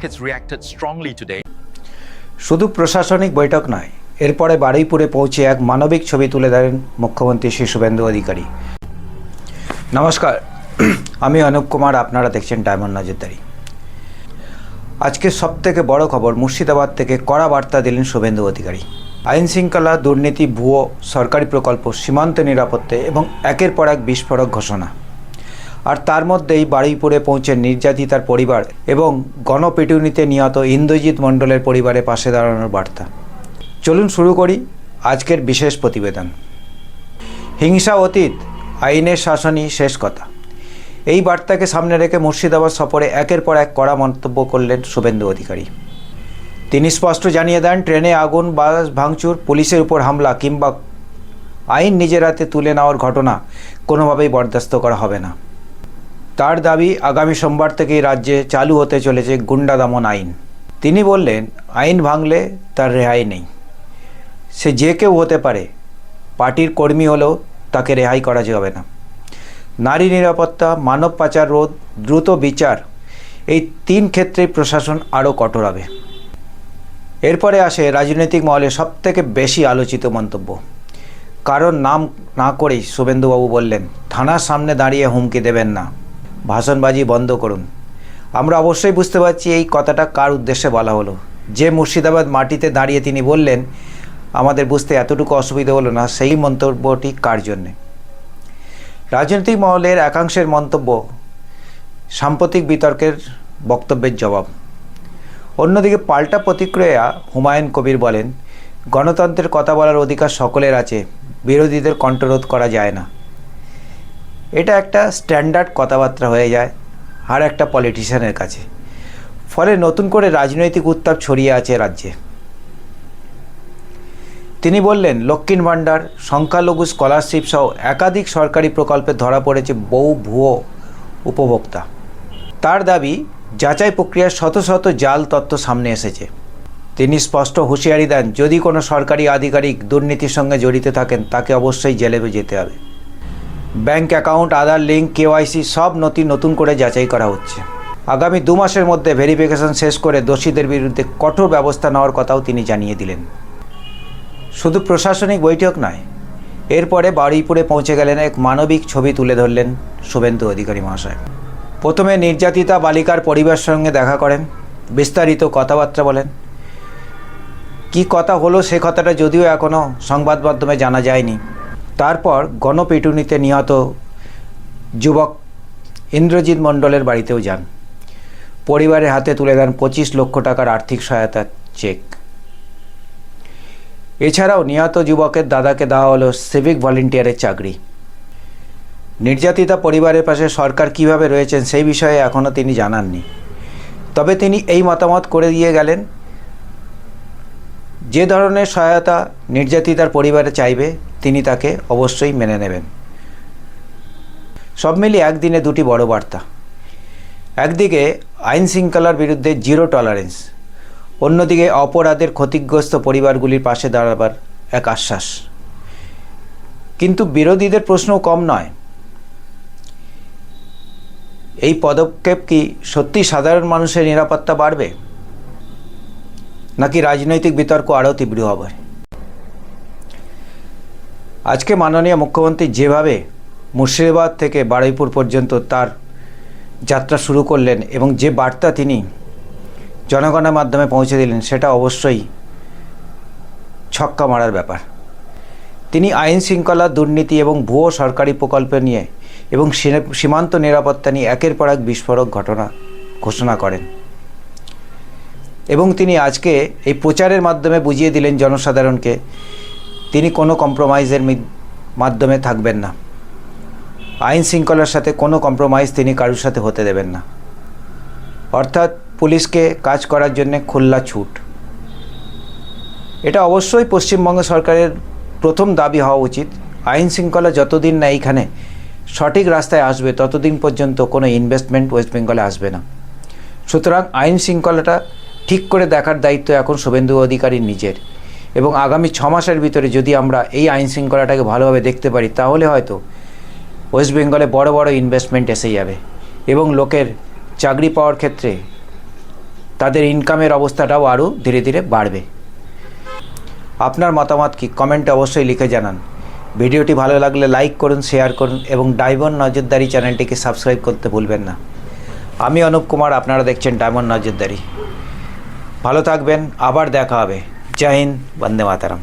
markets reacted strongly today. শুধু প্রশাসনিক বৈঠক নয়, এরপরে বারুইপুরে পৌঁছে এক মানবিক ছবি তুলে ধরেন মুখ্যমন্ত্রী শ্রী শুভেন্দু অধিকারী। নমস্কার, আমি অনুপ কুমার, আপনারা দেখছেন ডায়মন্ড নজরদারি। আজকে সবথেকে বড় খবর, মুর্শিদাবাদ থেকে কড়া বার্তা দিলেন শুভেন্দু অধিকারী। আইন শৃঙ্খলা, দুর্নীতি, ভুয়ো সরকারি প্রকল্প, সীমান্ত নিরাপত্তা এবং একের পর এক বিস্ফোরক ঘোষণা। আর তার মধ্যেই বারুইপুরে পৌঁছে নির্যাতিতার পরিবার এবং গণপিটুনিতে নিহত ইন্দ্রজিৎ মণ্ডলের পরিবারের পাশে দাঁড়ানোর বার্তা। চলুন শুরু করি আজকের বিশেষ প্রতিবেদন। হিংসা অতীত, আইনের শাসনই শেষ কথা। এই বার্তাকে সামনে রেখে মুর্শিদাবাদ সফরে একের পর এক কড়া মন্তব্য করলেন শুভেন্দু অধিকারী। তিনি স্পষ্ট জানিয়ে দেন, ট্রেনে আগুন, বাস ভাঙচুর, পুলিশের উপর হামলা কিংবা আইন নিজের হাতে তুলে নেওয়ার ঘটনা কোনোভাবেই বরদাস্ত করা হবে না। তার দাবি, আগামী সোমবার থেকেই রাজ্যে চালু হতে চলেছে গুন্ডা দমন আইন। তিনি বললেন, আইন ভাঙলে তার রেহাই নেই। সে যে কেউ হতে পারে, পার্টির কর্মী হলেও তাকে রেহাই করা যাবে না। নারী নিরাপত্তা, মানব পাচার রোধ, দ্রুত বিচার, এই তিন ক্ষেত্রেই প্রশাসন আরও কঠোর হবে। এরপরে আসে রাজনৈতিক মহলে সবথেকে বেশি আলোচিত মন্তব্য। কারণ নাম না করেই শুভেন্দুবাবু বললেন, থানার সামনে দাঁড়িয়ে হুমকি দেবেন না, ভাষণবাজি বন্ধ করুন। আমরা অবশ্যই বুঝতে পারছি এই কথাটা কার উদ্দেশ্যে বলা হলো। যে মুর্শিদাবাদ মাটিতে দাঁড়িয়ে তিনি বললেন, আমাদের বুঝতে এতটুকু অসুবিধা হলো না, সেই মন্তব্যটি কার জন্যে। রাজনৈতিক মহলের একাংশের মন্তব্য সাম্প্রতিক বিতর্কের বক্তব্যের জবাব। অন্যদিকে পাল্টা প্রতিক্রিয়া হুমায়ুন কবির বলেন, গণতন্ত্রের কথা বলার অধিকার সকলের আছে, বিরোধীদের কণ্ঠরোধ করা যায় না। এটা একটা স্ট্যান্ডার্ড কথাবার্তা হয়ে যায় আর একটা পলিটিশিয়ানের কাছে। ফলে নতুন করে রাজনৈতিক উত্তাপ ছড়িয়ে আছে রাজ্যে। তিনি বললেন, লক্ষ্মীর ভাণ্ডার, সংখ্যালঘু স্কলারশিপ সহ একাধিক সরকারি প্রকল্পে ধরা পড়েছে বহু ভুয়ো উপভোক্তা। তার দাবি, যাচাই প্রক্রিয়ায় শত শত জাল তথ্য সামনে এসেছে। তিনি স্পষ্ট হুঁশিয়ারি দেন, যদি কোনো সরকারি আধিকারিক দুর্নীতির সঙ্গে জড়িত থাকেন তাকে অবশ্যই জেলে যেতে হবে। ব্যাংক অ্যাকাউন্ট, আধার লিঙ্ক, কেওয়াইসি সব নথি নতুন করে যাচাই করা হচ্ছে। আগামী 2 মাসের মধ্যে ভেরিফিকেশন শেষ করে দোষীদের বিরুদ্ধে কঠোর ব্যবস্থা নেওয়ার কথাও তিনি জানিয়ে দিলেন। শুধু প্রশাসনিক বৈঠক নয়, এরপরে বারুইপুরে পৌঁছে গেলেন এক মানবিক ছবি তুলে ধরলেন শুভেন্দু অধিকারী মহাশয়। প্রথমে নির্যাতিতা বালিকার পরিবারের সঙ্গে দেখা করেন, বিস্তারিত কথাবার্তা বলেন। কি কথা হলো সে কথাটা যদিও এখনও সংবাদ মাধ্যমে জানা যায়নি। তারপর গণপিটুনিতে নিহত যুবক ইন্দ্রজিৎ মণ্ডলের বাড়িতেও যান। পরিবারের হাতে তুলে দেন 25 লক্ষ টাকার আর্থিক সহায়তার চেক। এছাড়াও নিহত যুবকের দাদাকে দেওয়া হলো সিভিক ভলেন্টিয়ারের চাকরি। নির্যাতিতা পরিবারের পাশে সরকার কিভাবে রয়েছেন সেই বিষয়ে এখনও তিনি জানাননি। তবে তিনি এই মতামত করে দিয়ে গেলেন, যে ধরনের সহায়তা নির্যাতিতার পরিবারে চাইবে তিনি তাকে অবশ্যই মেনে নেবেন। সব মিলিয়ে একদিনে দুটি বড় বার্তা। একদিকে আইন শৃঙ্খলার বিরুদ্ধে জিরো টলারেন্স, অন্যদিকে অপরাধের ক্ষতিগ্রস্ত পরিবারগুলির পাশে দাঁড়াবার এক আশ্বাস। কিন্তু বিরোধীদের প্রশ্নও কম নয়। এই পদক্ষেপ কি সত্যি সাধারণ মানুষের নিরাপত্তা বাড়বে, নাকি রাজনৈতিক বিতর্ক আরও তীব্র হবে? আজকে মাননীয় মুখ্যমন্ত্রী যেভাবে মুর্শিদাবাদ থেকে বারুইপুর পর্যন্ত তার যাত্রা শুরু করলেন এবং যে বার্তা তিনি জনগণের মাধ্যমে পৌঁছে দিলেন, সেটা অবশ্যই ছক্কা মারার ব্যাপার। তিনি আইন শৃঙ্খলা, দুর্নীতি এবং ভুয়ো সরকারি প্রকল্প নিয়ে এবং সীমান্ত নিরাপত্তা নিয়ে একের পর এক বিস্ফোরক ঘটনা ঘোষণা করেন এবং তিনি আজকে এই প্রচারের মাধ্যমে বুঝিয়ে দিলেন জনসাধারণকে তিনি কোনো কম্প্রোমাইজের মাধ্যমে থাকবেন না। আইন শৃঙ্খলার সাথে কোনো কম্প্রোমাইজ তিনি কারোর সাথে হতে দেবেন না। অর্থাৎ পুলিশকে কাজ করার জন্য খোলা ছুট। এটা অবশ্যই পশ্চিমবঙ্গ সরকারের প্রথম দাবি হওয়া উচিত। আইন শৃঙ্খলা যতদিন না এইখানে সঠিক রাস্তায় আসবে ততদিন পর্যন্ত কোনো ইনভেস্টমেন্ট ওয়েস্ট বেঙ্গলে আসবে না। সুতরাং আইন শৃঙ্খলাটা ঠিক করে দেখার দায়িত্ব এখন শুভেন্দু অধিকারীর নিজের। এবং আগামী 6 মাসের ভিতরে যদি আমরা এই আইন শৃঙ্খলাটাকে ভালোভাবে দেখতে পারি, তাহলে হয়তো ওয়েস্ট বেঙ্গলে বড় বড় ইনভেস্টমেন্ট এসে যাবে এবং লোকের চাকরি পাওয়ার ক্ষেত্রে তাদের ইনকামের অবস্থাটাও আরও ধীরে ধীরে বাড়বে। আপনার মতামত কি কমেন্টে অবশ্যই লিখে জানান। ভিডিওটি ভালো লাগলে লাইক করুন, শেয়ার করুন এবং ডায়মন্ড নজরদারি চ্যানেলটিকে সাবস্ক্রাইব করতে ভুলবেন না। আমি অনুপ কুমার, আপনারা দেখছেন ডায়মন্ড নজরদারি। ভালো থাকবেন, আবার দেখা হবে। জয় হিন্দ, বন্দে মাতরম।